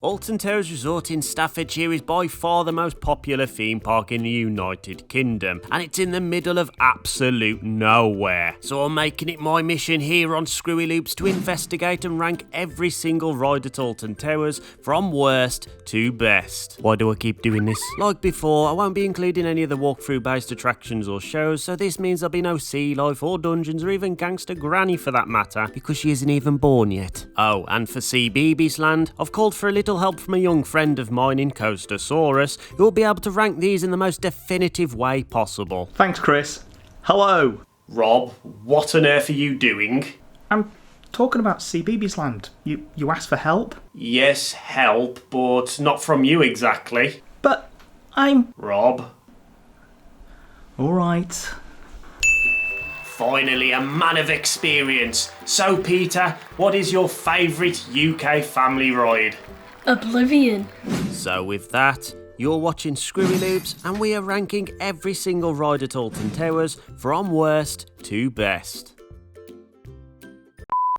Alton Towers Resort in Staffordshire is by far the most popular theme park in the United Kingdom, and it's in the middle of absolute nowhere. So I'm making it my mission here on ScrewyLoops to investigate and rank every single ride at Alton Towers from worst to best. Why do I keep doing this? Like before, I won't be including any of the walkthrough based attractions or shows, so this means there'll be no sea life or dungeons or even Gangster Granny for that matter, because she isn't even born yet. Oh, and for Cbeebies land, I've called for a little help from a young friend of mine in Coastersaurus, who will be able to rank these in the most definitive way possible. Thanks, Chris. Hello. Rob, what on earth are you doing? I'm talking about Cbeebies land. You asked for help? Yes, help, but not from you exactly. But I'm... Rob. Alright. Finally, a man of experience. So, Peter, what is your favourite UK family ride? Oblivion. So with that, you're watching ScrewyLoops, and we are ranking every single ride at Alton Towers from worst to best.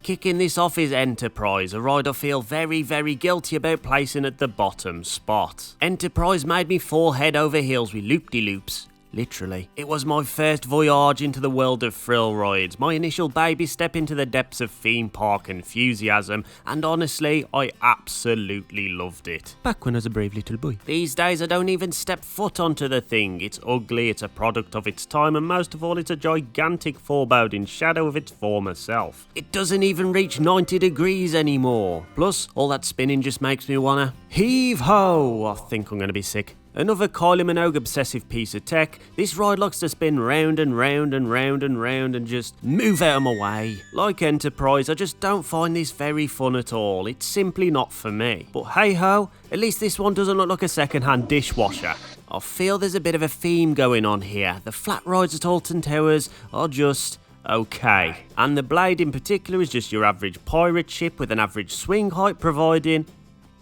Kicking this off is Enterprise, a ride I feel very guilty about placing at the bottom spot. Enterprise made me fall head over heels with loop-de-loops. Literally. It was my first voyage into the world of thrill rides, my initial baby step into the depths of theme park enthusiasm, and honestly, I absolutely loved it. Back when I was a brave little boy. These days I don't even step foot onto the thing. It's ugly, it's a product of its time, and most of all it's a gigantic foreboding shadow of its former self. It doesn't even reach 90 degrees anymore. Plus, all that spinning just makes me wanna heave-ho. I think I'm gonna be sick. Another Kylie Minogue obsessive piece of tech, this ride likes to spin round and round and round and round and just move out of my way. Like Enterprise, I just don't find this very fun at all. It's simply not for me. But hey ho, at least this one doesn't look like a second-hand dishwasher. I feel there's a bit of a theme going on here. The flat rides at Alton Towers are just okay. And the Blade in particular is just your average pirate ship with an average swing height providing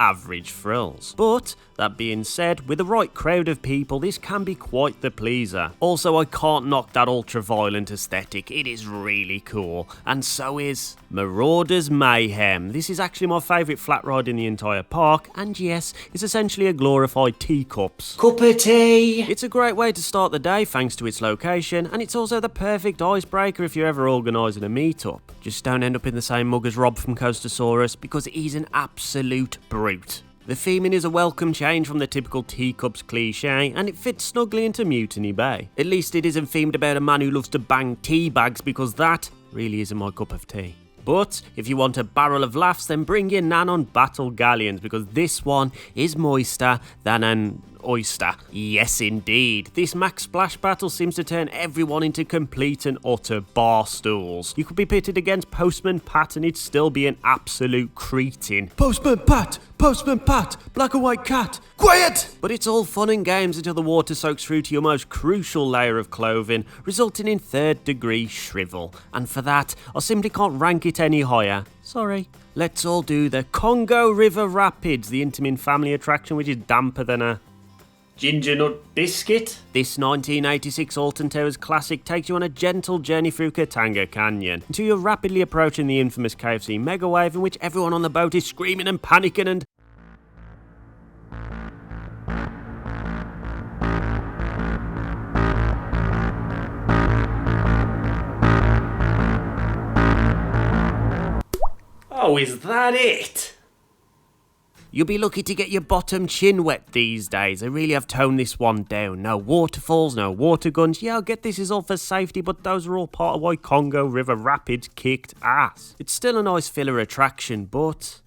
average thrills. But that being said, with the right crowd of people, this can be quite the pleaser. Also, I can't knock that ultra-violent aesthetic. It is really cool. And so is Marauder's Mayhem. This is actually my favourite flat ride in the entire park, and yes, it's essentially a glorified teacups. Cup of tea! It's a great way to start the day thanks to its location, and it's also the perfect icebreaker if you're ever organising a meet-up. Just don't end up in the same mug as Rob from Coastersaurus, because he's an absolute brute. The theming is a welcome change from the typical teacups cliche, and it fits snugly into Mutiny Bay. At least it isn't themed about a man who loves to bang tea bags, because that really isn't my cup of tea. But if you want a barrel of laughs, then bring your nan on Battle Galleons, because this one is moister than an oyster. Yes indeed. This Max Splash battle seems to turn everyone into complete and utter bar stools. You could be pitted against Postman Pat and it'd still be an absolute cretin. Postman Pat! Postman Pat! Black and white cat! Quiet! But it's all fun and games until the water soaks through to your most crucial layer of clothing, resulting in third-degree shrivel. And for that, I simply can't rank it any higher. Sorry. Let's all do the Congo River Rapids, the Intamin family attraction which is damper than a ginger nut biscuit. This 1986 Alton Towers classic takes you on a gentle journey through Katanga Canyon until you're rapidly approaching the infamous KFC mega wave in which everyone on the boat is screaming and panicking and oh, is that it? You'll be lucky to get your bottom chin wet these days. I really have toned this one down. No waterfalls, no water guns. Yeah, I get this is all for safety, but those are all part of why Congo River Rapids kicked ass. It's still a nice filler attraction, but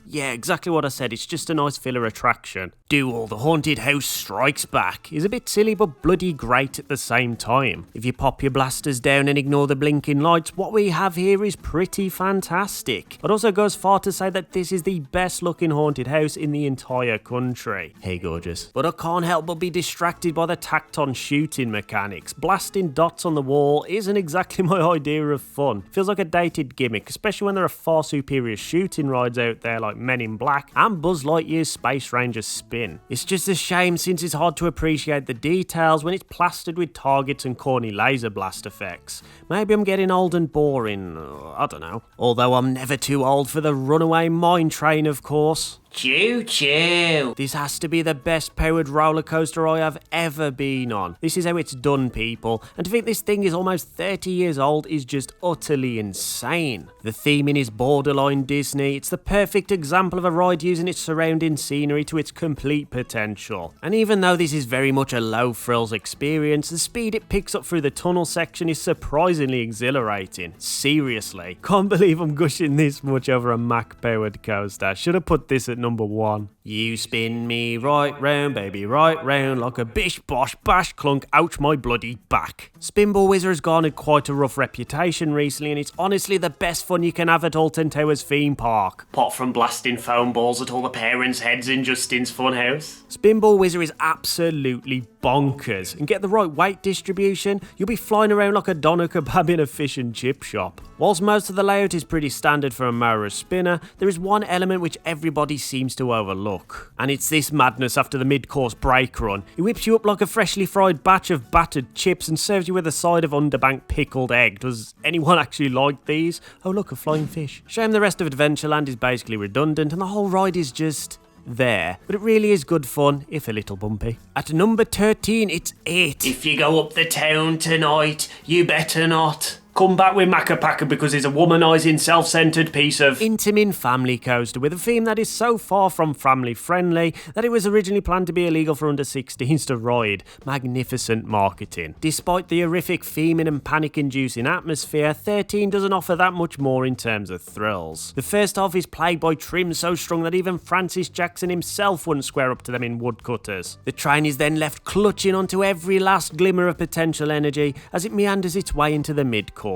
yeah, exactly what I said. It's just a nice filler attraction. Do all the haunted house strikes back is a bit silly but bloody great at the same time. If you pop your blasters down and ignore the blinking lights, what we have here is pretty fantastic. I'd also go as far to say that this is the best looking haunted house in the entire country. Hey gorgeous. But I can't help but be distracted by the tacked-on shooting mechanics. Blasting dots on the wall isn't exactly my idea of fun. Feels like a dated gimmick, especially when there are far superior shooting rides out there like Men in Black and Buzz Lightyear's Space Ranger Spin. It's just a shame since it's hard to appreciate the details when it's plastered with targets and corny laser blast effects. Maybe I'm getting old and boring, I don't know. Although I'm never too old for the runaway mine train, of course. Choo choo. This has to be the best powered roller coaster I have ever been on. This is how it's done, people. And to think this thing is almost 30 years old is just utterly insane. The theming is borderline Disney. It's the perfect example of a ride using its surrounding scenery to its complete potential. And even though this is very much a low frills experience, the speed it picks up through the tunnel section is surprisingly exhilarating. Seriously, can't believe I'm gushing this much over a Mac powered coaster. Should have put this at number 1. You spin me right round, baby, right round, like a bish bosh bash clunk, ouch my bloody back. Spinball Whizzer has garnered quite a rough reputation recently, and it's honestly the best fun you can have at Alton Towers theme park. Apart from blasting foam balls at all the parents' heads in Justin's funhouse. Spinball Whizzer is absolutely bonkers, and get the right weight distribution, you'll be flying around like a doner kebab in a fish and chip shop. Whilst most of the layout is pretty standard for a Mara spinner, there is one element which everybody seems to overlook. And it's this madness after the mid-course brake run. It whips you up like a freshly fried batch of battered chips and serves you with a side of underbanked pickled egg. Does anyone actually like these? Oh look, a flying fish. Shame the rest of Adventureland is basically redundant and the whole ride is just there, but it really is good fun, if a little bumpy. At number 13, it's it. If you go up the town tonight, you better not come back with Macapaka because it's a womanising, self-centred piece of Intamin family coaster with a theme that is so far from family friendly that it was originally planned to be illegal for under 16s to ride. Magnificent marketing. Despite the horrific theming and panic-inducing atmosphere, 13 doesn't offer that much more in terms of thrills. The first half is plagued by trims so strong that even Francis Jackson himself wouldn't square up to them in woodcutters. The train is then left clutching onto every last glimmer of potential energy as it meanders its way into the mid-course.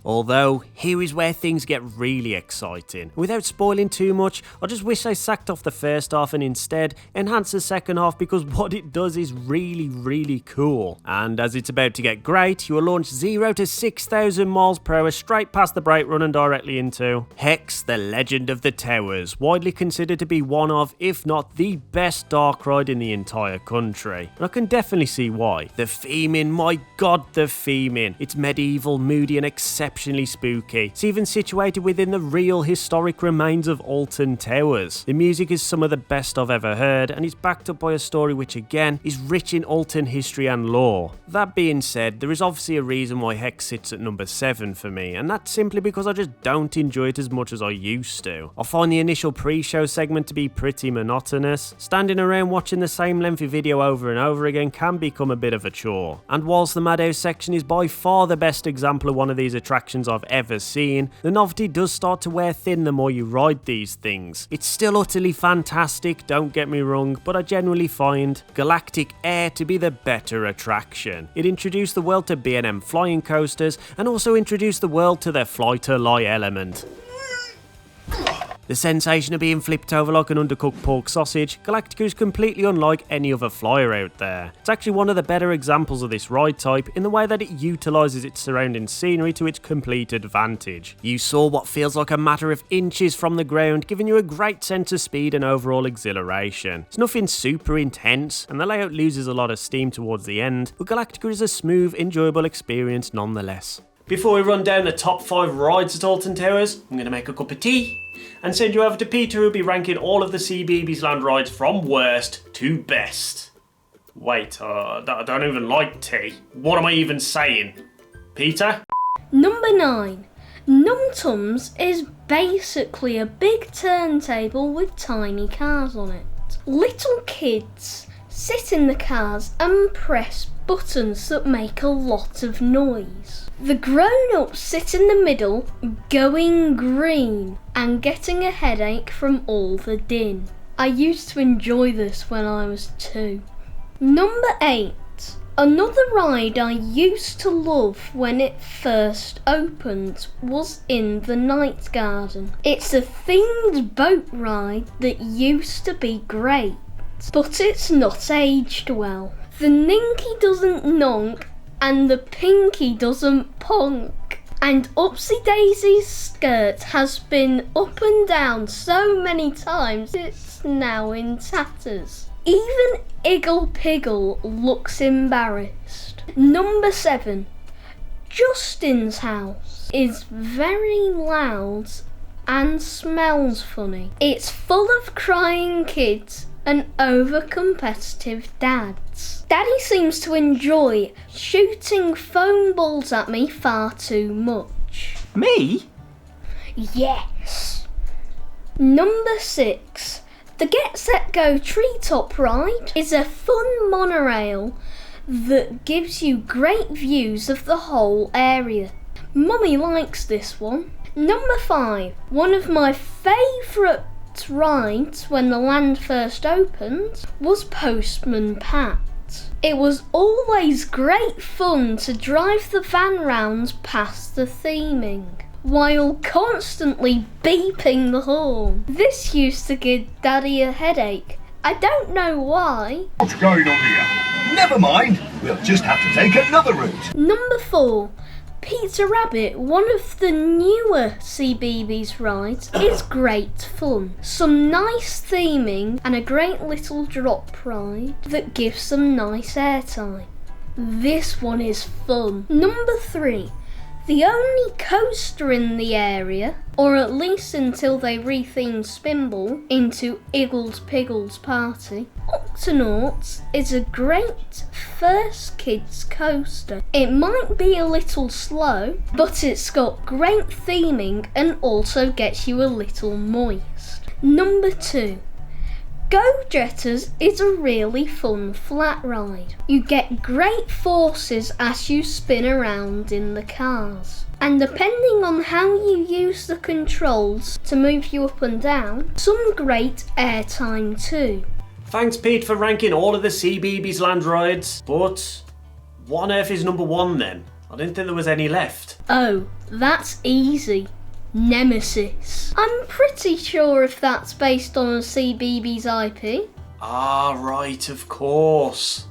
Although, here is where things get really exciting. Without spoiling too much, I just wish they sacked off the first half and instead enhanced the second half because what it does is really cool. And as it's about to get great, you will launch 0 to 6,000 miles per hour straight past the brake run and directly into Hex, the Legend of the Towers, widely considered to be one of, if not the best dark ride in the entire country. And I can definitely see why. The theming, my god, the theming. It's medieval, moody and exceptionally spooky. It's even situated within the real historic remains of Alton Towers. The music is some of the best I've ever heard, and it's backed up by a story which again is rich in Alton history and lore. That being said, there is obviously a reason why Hex sits at number 7 for me, and that's simply because I just don't enjoy it as much as I used to. I find the initial pre-show segment to be pretty monotonous. Standing around watching the same lengthy video over and over again can become a bit of a chore. And whilst the Madhouse section is by far the best example of one of these attractions I've ever seen, the novelty does start to wear thin the more you ride these things. It's still utterly fantastic, don't get me wrong, but I generally find Galactic Air to be the better attraction. It introduced the world to B&M flying coasters and also introduced the world to their fly-to-lie element. The sensation of being flipped over like an undercooked pork sausage, Galactica is completely unlike any other flyer out there. It's actually one of the better examples of this ride type in the way that it utilises its surrounding scenery to its complete advantage. You saw what feels like a matter of inches from the ground, giving you a great sense of speed and overall exhilaration. It's nothing super intense, and the layout loses a lot of steam towards the end, but Galactica is a smooth, enjoyable experience nonetheless. Before we run down the top 5 rides at Alton Towers, I'm going to make a cup of tea and send you over to Peter, who'll be ranking all of the Cbeebies land rides from worst to best. Wait, I don't even like tea. What am I even saying? Peter? Number 9. Numtums is basically a big turntable with tiny cars on it. Little kids sit in the cars and press buttons that make a lot of noise. The grown-ups sit in the middle, going green and getting a headache from all the din. I used to enjoy this when I was 2. Number 8. Another ride I used to love when it first opened was in the Night Garden. It's a themed boat ride that used to be great, but it's not aged well. The Ninky doesn't nonk and the Pinky doesn't punk. And Upsy Daisy's skirt has been up and down so many times it's now in tatters. Even Iggle Piggle looks embarrassed. Number 7. Justin's house is very loud and smells funny. It's full of crying kids and over-competitive dads. Daddy seems to enjoy shooting foam balls at me far too much. Me? Yes. Number 6. The Get Set Go Treetop Ride is a fun monorail that gives you great views of the whole area. Mummy likes this one. Number 5. One of my favourite rides when the land first opened was Postman Pat. It was always great fun to drive the van round past the theming while constantly beeping the horn. This used to give Daddy a headache. I don't know why. What's going on here? Never mind, we'll just have to take another route. Number 4. Peter Rabbit, one of the newer Cbeebies rides, is great fun. Some nice theming and a great little drop ride that gives some nice airtime. This one is fun. Number 3. The only coaster in the area, or at least until they retheme Spinball into Iggles Piggles Party, Octonauts is a great first kids coaster. It might be a little slow, but it's got great theming and also gets you a little moist. Number 2. Go Jetters is a really fun flat ride. You get great forces as you spin around in the cars. And depending on how you use the controls to move you up and down, some great airtime too. Thanks, Pete, for ranking all of the Cbeebies land rides. But what on earth is number 1 then? I didn't think there was any left. Oh, that's easy. Nemesis. I'm pretty sure if that's based on a Cbeebies IP. Ah, right, of course.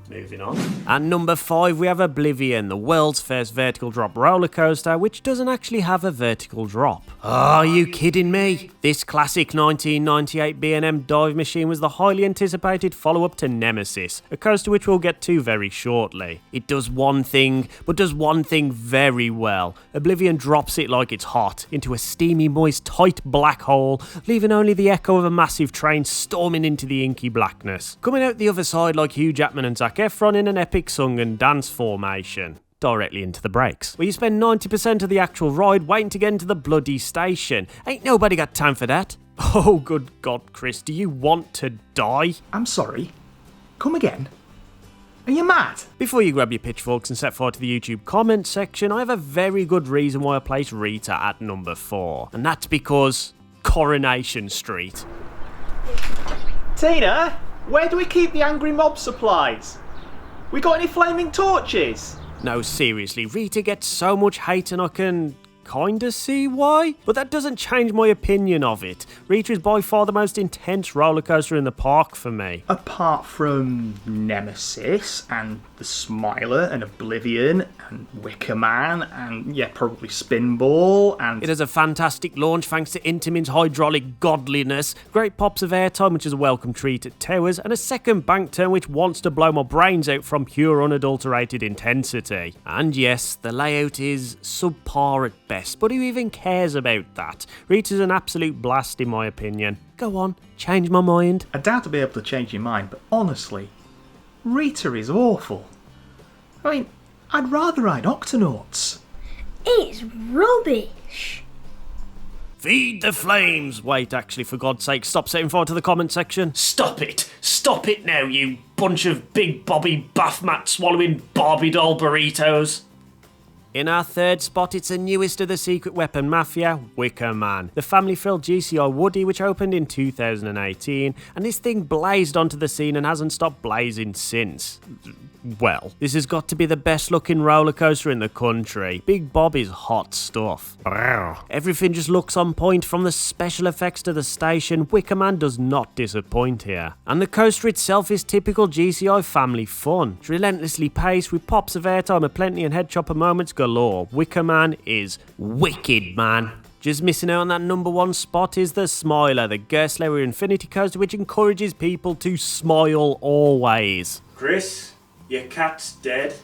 Moving on. At number 5, we have Oblivion, the world's first vertical drop roller coaster, which doesn't actually have a vertical drop. Are you kidding me? This classic 1998 B&M dive machine was the highly anticipated follow-up to Nemesis, a coaster which we'll get to very shortly. It does one thing, but does one thing very well. Oblivion drops it like it's hot, into a steamy, moist, tight black hole, leaving only the echo of a massive train storming into the inky blackness. Coming out the other side like Hugh Jackman and Zac Efron in an epic song and dance formation. Directly into the brakes, where you spend 90% of the actual ride waiting to get into the bloody station. Ain't nobody got time for that. Oh, good God, Chris, do you want to die? I'm sorry. Come again? Are you mad? Before you grab your pitchforks and set fire to the YouTube comment section, I have a very good reason why I placed Rita at number 4. And that's because Coronation Street. Tina, where do we keep the angry mob supplies? We got any flaming torches? No, seriously, Rita gets so much hate and I can kinda see why, but that doesn't change my opinion of it. Rita is by far the most intense roller coaster in the park for me. Apart from Nemesis and the Smiler and Oblivion and Wickerman and probably Spinball and... It has a fantastic launch thanks to Intamin's hydraulic godliness, great pops of airtime which is a welcome treat at Towers, and a second bank turn which wants to blow my brains out from pure unadulterated intensity. And yes, the layout is subpar at best, but who even cares about that? Rita's an absolute blast in my opinion. Go on, change my mind. I doubt I'll be able to change your mind, but honestly, Rita is awful. I mean, I'd rather ride Octonauts. It's rubbish. Feed the flames! Wait, actually, for God's sake, stop setting fire to the comment section. Stop it! Stop it now, you bunch of big Bobby bath mat swallowing Barbie doll burritos. In our third spot, it's the newest of the secret weapon mafia, Wickerman, the family-filled GCI Woody which opened in 2018, and this thing blazed onto the scene and hasn't stopped blazing since. Well, this has got to be the best looking roller coaster in the country. Big Bob is hot stuff. Everything just looks on point, from the special effects to the station. Wickerman does not disappoint here. And the coaster itself is typical GCI family fun. It's relentlessly paced with pops of airtime aplenty and head chopper moments galore. Wickerman is wicked, man. Just missing out on that number 1 spot is the Smiler, the Gerstlauer Infinity Coaster which encourages people to smile always. Chris? Your cat's dead.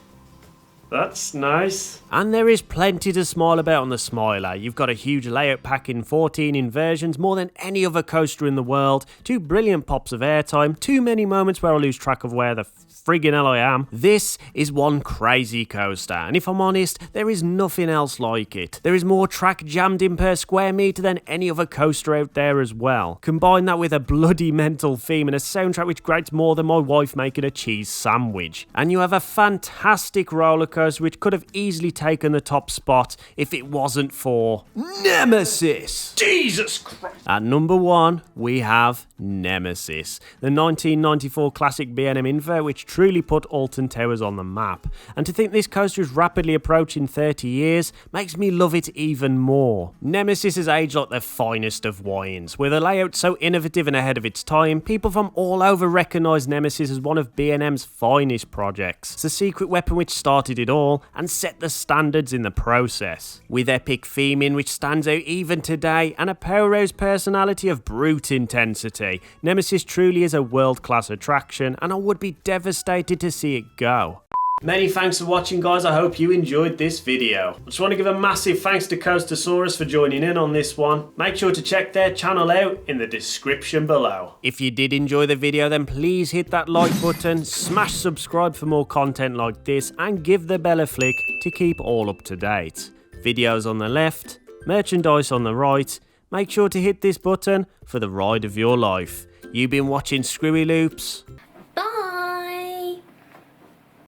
That's nice. And there is plenty to smile about on the Smiler. You've got a huge layout pack in 14 inversions, more than any other coaster in the world, 2 brilliant pops of airtime, too many moments where I lose track of where the friggin' hell I am. This is one crazy coaster, and if I'm honest, there is nothing else like it. There is more track jammed in per square metre than any other coaster out there as well. Combine that with a bloody mental theme and a soundtrack which grates more than my wife making a cheese sandwich. And you have a fantastic roller coaster which could have easily taken the top spot if it wasn't for Nemesis. Jesus Christ! At number 1, we have Nemesis, the 1994 classic B&M invert which truly put Alton Towers on the map. And to think this coaster is rapidly approaching 30 years makes me love it even more. Nemesis has aged like the finest of wines. With a layout so innovative and ahead of its time, people from all over recognise Nemesis as one of B&M's finest projects. It's a secret weapon which started it all and set the standards in the process. With epic theming which stands out even today and a powerhouse personality of brute intensity, Nemesis truly is a world-class attraction and I would be devastated to see it go. Many thanks for watching, guys. I hope you enjoyed this video. I just want to give a massive thanks to Coastersaurus for joining in on this one. Make sure to check their channel out in the description below. If you did enjoy the video, then please hit that like button, smash subscribe for more content like this, and give the bell a flick to keep all up to date. Videos on the left, merchandise on the right. Make sure to hit this button for the ride of your life. You've been watching ScrewyLoops.